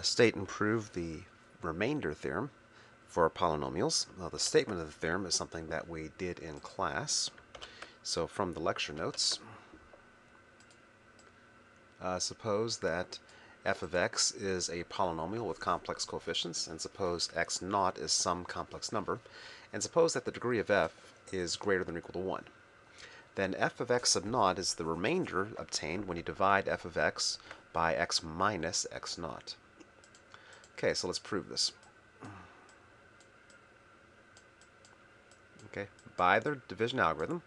State and prove the remainder theorem for polynomials. Now, the statement of the theorem is something that we did in class. So from the lecture notes, suppose that f of x is a polynomial with complex coefficients, and suppose x naught is some complex number, and suppose that the degree of f is greater than or equal to 1. Then f of x sub naught is the remainder obtained when you divide f of x by x minus x naught. Okay, so let's prove this. Okay, by the division algorithm,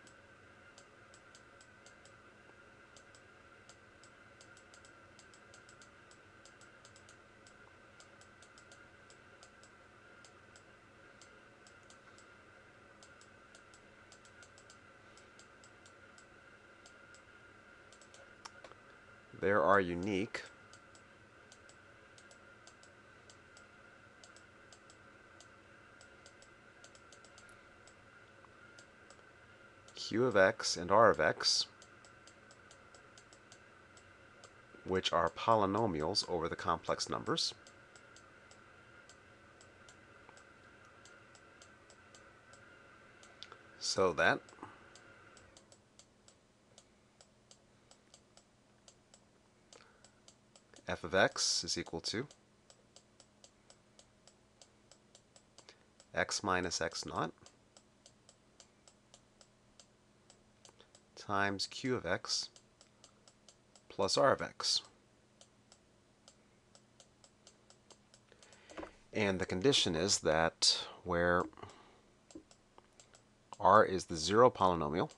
there are unique q of x and r of x, which are polynomials over the complex numbers. So that f of x is equal to x minus x naught times q of x plus r of x. And the condition is that where r is the zero polynomial,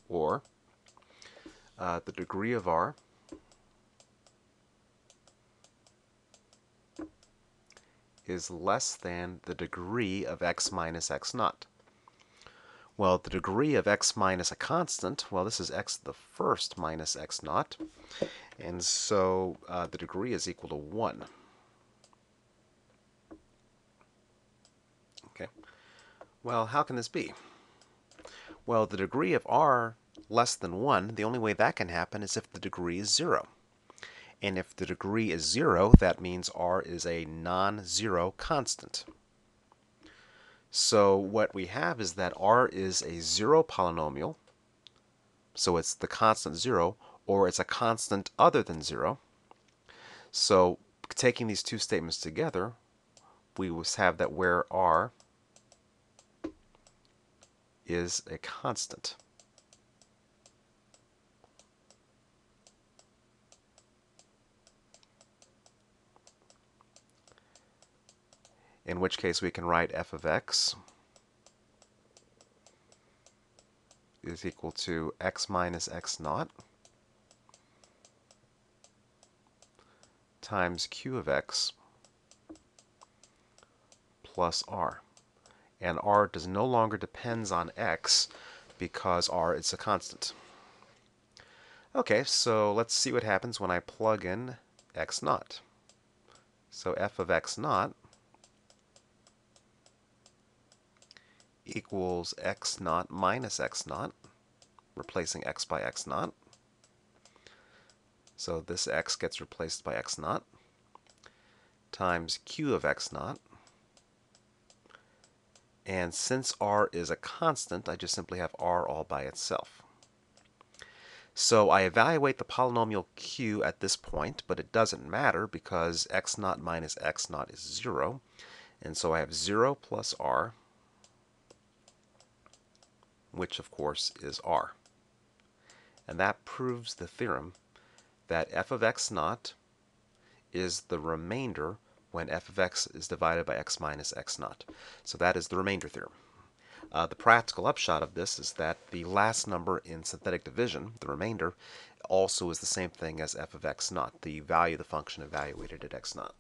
or the degree of r is less than the degree of x minus x naught. Well, the degree of x minus a constant, well, this is x to the first minus x naught, and so the degree is equal to 1. Okay. Well, how can this be? Well, the degree of r less than 1, the only way that can happen is if the degree is 0. And if the degree is 0, that means r is a non-zero constant. So what we have is that r is a zero polynomial, so it's the constant 0, or it's a constant other than 0. So taking these two statements together, we will have that where r is a constant. In which case we can write f of x is equal to x minus x naught times q of x plus r. And r does no longer depends on x because r is a constant. Okay, so let's see what happens when I plug in x naught. So f of x naught equals x naught minus x naught, replacing x by x naught. So this x gets replaced by x naught times q of x naught. And since r is a constant, I just simply have r all by itself. So I evaluate the polynomial q at this point, but it doesn't matter because x naught minus x naught is 0. And so I have 0 plus r, which of course is r. And that proves the theorem that f of x naught is the remainder when f of x is divided by x minus x naught. So that is the remainder theorem. The practical upshot of this is that the last number in synthetic division, the remainder, also is the same thing as f of x naught, the value of the function evaluated at x naught.